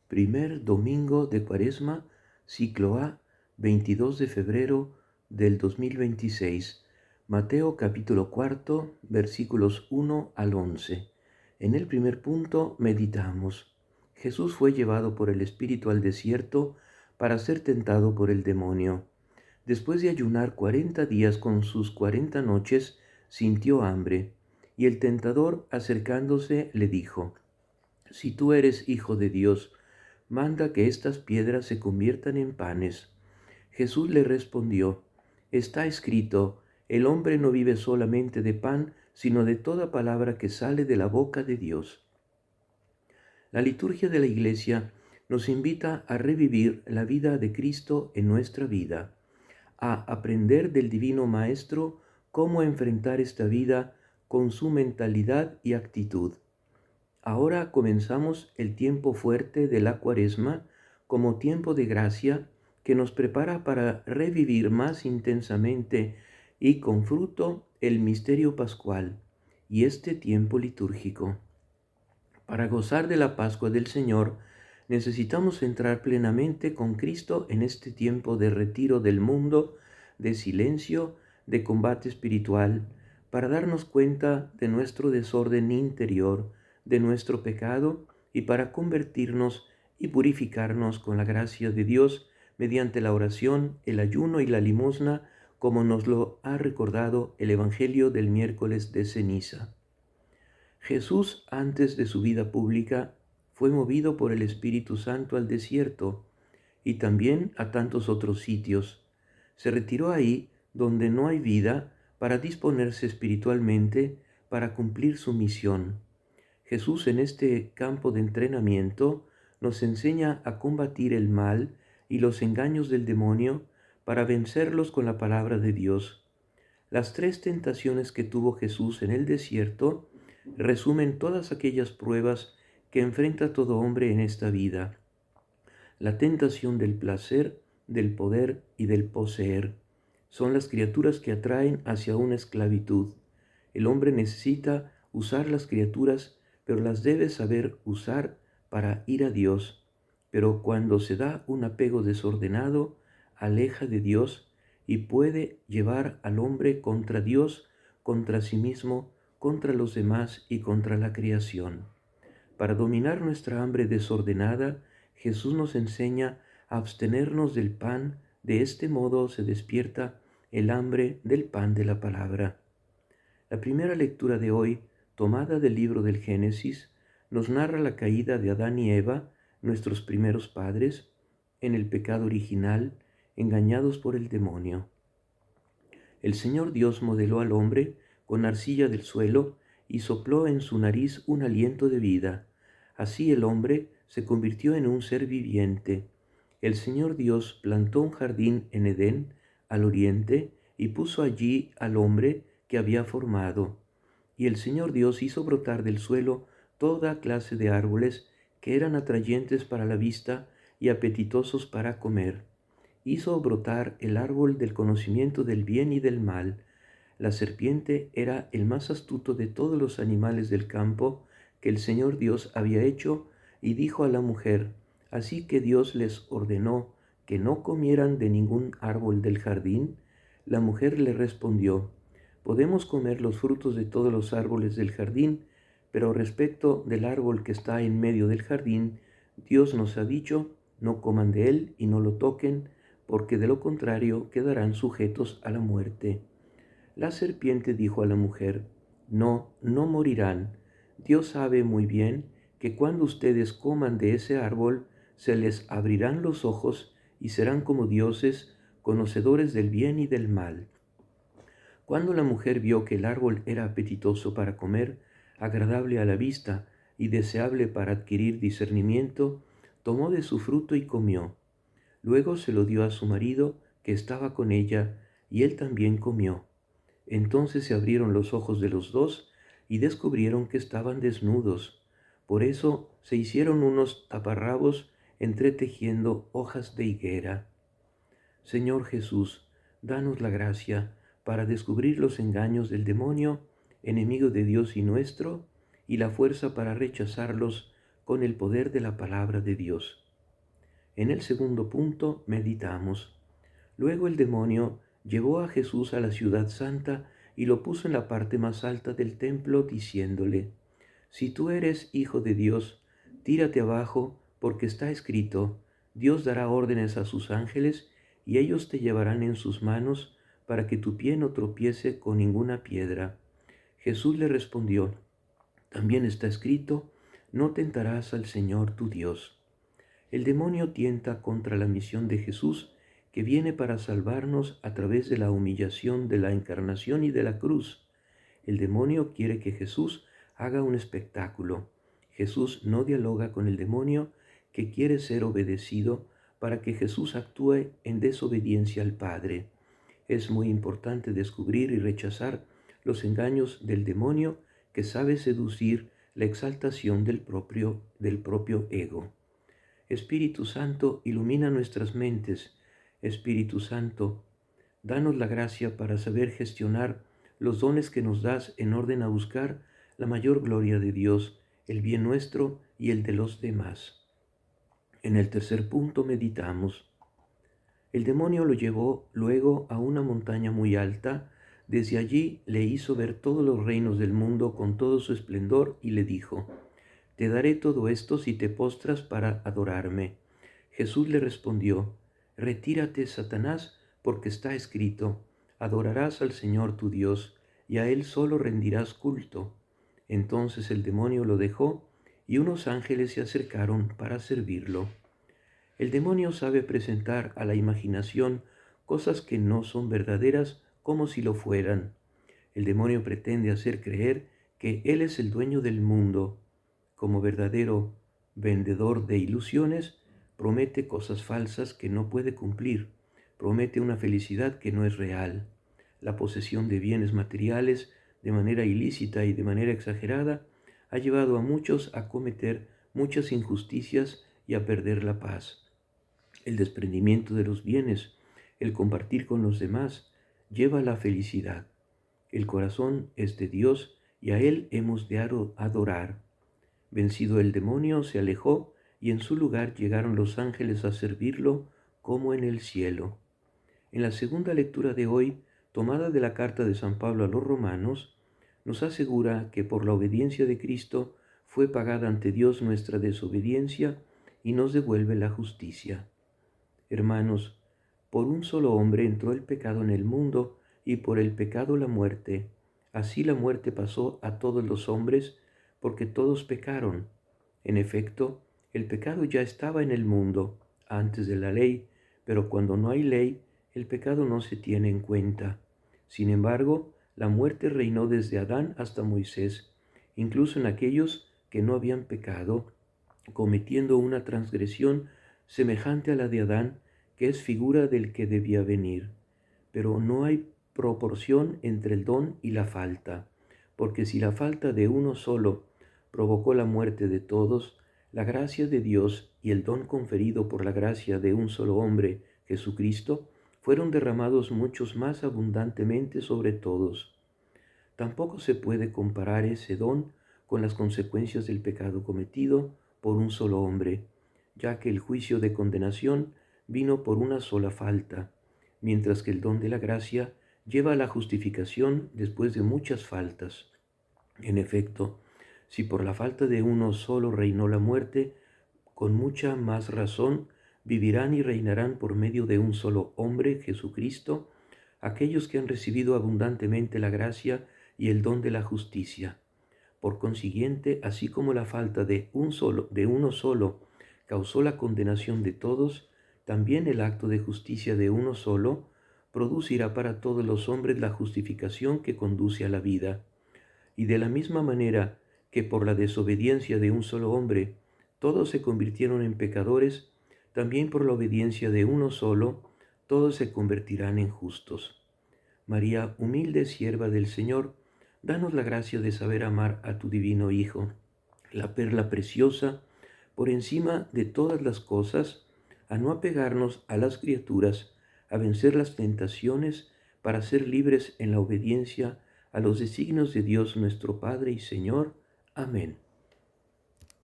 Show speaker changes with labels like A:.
A: Primer domingo de Cuaresma, ciclo A, 22 de febrero del 2026. Mateo capítulo cuarto, versículos 1 al 11. En el primer punto meditamos. Jesús fue llevado por el Espíritu al desierto para ser tentado por el demonio. Después de ayunar 40 días con sus 40 noches, sintió hambre, y el tentador, acercándose, le dijo: Si tú eres hijo de Dios, manda que estas piedras se conviertan en panes. Jesús le respondió: Está escrito, el hombre no vive solamente de pan, sino de toda palabra que sale de la boca de Dios. La liturgia de la Iglesia nos invita a revivir la vida de Cristo en nuestra vida, a aprender del Divino Maestro cómo enfrentar esta vida con su mentalidad y actitud. Ahora comenzamos el tiempo fuerte de la Cuaresma como tiempo de gracia que nos prepara para revivir más intensamente y con fruto el misterio pascual y este tiempo litúrgico. Para gozar de la Pascua del Señor, necesitamos entrar plenamente con Cristo en este tiempo de retiro del mundo, de silencio, de combate espiritual, para darnos cuenta de nuestro desorden interior, de nuestro pecado, y para convertirnos y purificarnos con la gracia de Dios mediante la oración, el ayuno y la limosna, como nos lo ha recordado el Evangelio del miércoles de ceniza. Jesús, antes de su vida pública, fue movido por el Espíritu Santo al desierto y también a tantos otros sitios. Se retiró ahí donde no hay vida para disponerse espiritualmente para cumplir su misión. Jesús, en este campo de entrenamiento, nos enseña a combatir el mal y los engaños del demonio para vencerlos con la palabra de Dios. Las tres tentaciones que tuvo Jesús en el desierto resumen todas aquellas pruebas que enfrenta todo hombre en esta vida. La tentación del placer, del poder y del poseer son las criaturas que atraen hacia una esclavitud. El hombre necesita usar las criaturas, pero las debe saber usar para ir a Dios. Pero cuando se da un apego desordenado, aleja de Dios y puede llevar al hombre contra Dios, contra sí mismo, contra los demás y contra la creación. Para dominar nuestra hambre desordenada, Jesús nos enseña a abstenernos del pan. De este modo se despierta el hambre del pan de la palabra. La primera lectura de hoy, tomada del libro del Génesis, nos narra la caída de Adán y Eva, nuestros primeros padres, en el pecado original, engañados por el demonio. El Señor Dios modeló al hombre con arcilla del suelo y sopló en su nariz un aliento de vida. Así el hombre se convirtió en un ser viviente. El Señor Dios plantó un jardín en Edén, al oriente, y puso allí al hombre que había formado. Y el Señor Dios hizo brotar del suelo toda clase de árboles que eran atrayentes para la vista y apetitosos para comer. Hizo brotar el árbol del conocimiento del bien y del mal. La serpiente era el más astuto de todos los animales del campo que el Señor Dios había hecho, y dijo a la mujer: Así que Dios les ordenó que no comieran de ningún árbol del jardín. La mujer le respondió: Podemos comer los frutos de todos los árboles del jardín, pero respecto del árbol que está en medio del jardín, Dios nos ha dicho: No coman de él y no lo toquen, porque de lo contrario quedarán sujetos a la muerte. La serpiente dijo a la mujer: No, no morirán. Dios sabe muy bien que cuando ustedes coman de ese árbol, se les abrirán los ojos y serán como dioses, conocedores del bien y del mal. Cuando la mujer vio que el árbol era apetitoso para comer, agradable a la vista y deseable para adquirir discernimiento, tomó de su fruto y comió. Luego se lo dio a su marido, que estaba con ella, y él también comió. Entonces se abrieron los ojos de los dos y descubrieron que estaban desnudos. Por eso se hicieron unos taparrabos entretejiendo hojas de higuera. Señor Jesús, danos la gracia para descubrir los engaños del demonio, enemigo de Dios y nuestro, y la fuerza para rechazarlos con el poder de la palabra de Dios. En el segundo punto meditamos. Luego el demonio llevó a Jesús a la ciudad santa y lo puso en la parte más alta del templo, diciéndole: Si tú eres hijo de Dios, tírate abajo, porque está escrito: Dios dará órdenes a sus ángeles, y ellos te llevarán en sus manos, para que tu pie no tropiece con ninguna piedra. Jesús le respondió: También está escrito: No tentarás al Señor tu Dios. El demonio tienta contra la misión de Jesús, que viene para salvarnos a través de la humillación de la encarnación y de la cruz. El demonio quiere que Jesús haga un espectáculo. Jesús no dialoga con el demonio, que quiere ser obedecido, para que Jesús actúe en desobediencia al Padre. Es muy importante descubrir y rechazar los engaños del demonio, que sabe seducir la exaltación del propio ego. Espíritu Santo, ilumina nuestras mentes. Espíritu Santo, danos la gracia para saber gestionar los dones que nos das en orden a buscar la mayor gloria de Dios, el bien nuestro y el de los demás. En el tercer punto meditamos. El demonio lo llevó luego a una montaña muy alta. Desde allí le hizo ver todos los reinos del mundo con todo su esplendor y le dijo: Te daré todo esto si te postras para adorarme. Jesús le respondió: Retírate, Satanás, porque está escrito: Adorarás al Señor tu Dios, y a Él solo rendirás culto. Entonces el demonio lo dejó, y unos ángeles se acercaron para servirlo. El demonio sabe presentar a la imaginación cosas que no son verdaderas como si lo fueran. El demonio pretende hacer creer que Él es el dueño del mundo. Como verdadero vendedor de ilusiones, promete cosas falsas que no puede cumplir. Promete una felicidad que no es real. La posesión de bienes materiales de manera ilícita y de manera exagerada ha llevado a muchos a cometer muchas injusticias y a perder la paz. El desprendimiento de los bienes, el compartir con los demás, lleva a la felicidad. El corazón es de Dios y a Él hemos de adorar. Vencido el demonio, se alejó, y en su lugar llegaron los ángeles a servirlo como en el cielo. En la segunda lectura de hoy, tomada de la carta de San Pablo a los romanos, nos asegura que por la obediencia de Cristo fue pagada ante Dios nuestra desobediencia y nos devuelve la justicia. Hermanos, por un solo hombre entró el pecado en el mundo, y por el pecado la muerte. Así la muerte pasó a todos los hombres, porque todos pecaron. En efecto, el pecado ya estaba en el mundo antes de la ley, pero cuando no hay ley, el pecado no se tiene en cuenta. Sin embargo, la muerte reinó desde Adán hasta Moisés, incluso en aquellos que no habían pecado, cometiendo una transgresión semejante a la de Adán, que es figura del que debía venir. Pero no hay proporción entre el don y la falta, porque si la falta de uno solo provocó la muerte de todos, la gracia de Dios y el don conferido por la gracia de un solo hombre, Jesucristo, fueron derramados muchos más abundantemente sobre todos. Tampoco se puede comparar ese don con las consecuencias del pecado cometido por un solo hombre, ya que el juicio de condenación vino por una sola falta, mientras que el don de la gracia lleva a la justificación después de muchas faltas. En efecto, si por la falta de uno solo reinó la muerte, con mucha más razón vivirán y reinarán por medio de un solo hombre, Jesucristo, aquellos que han recibido abundantemente la gracia y el don de la justicia. Por consiguiente, así como la falta de uno solo causó la condenación de todos, también el acto de justicia de uno solo producirá para todos los hombres la justificación que conduce a la vida. Y de la misma manera que por la desobediencia de un solo hombre todos se convirtieron en pecadores, también por la obediencia de uno solo todos se convertirán en justos. María, humilde sierva del Señor, danos la gracia de saber amar a tu divino Hijo, la perla preciosa, por encima de todas las cosas, a no apegarnos a las criaturas, a vencer las tentaciones, para ser libres en la obediencia a los designios de Dios nuestro Padre y Señor. Amén.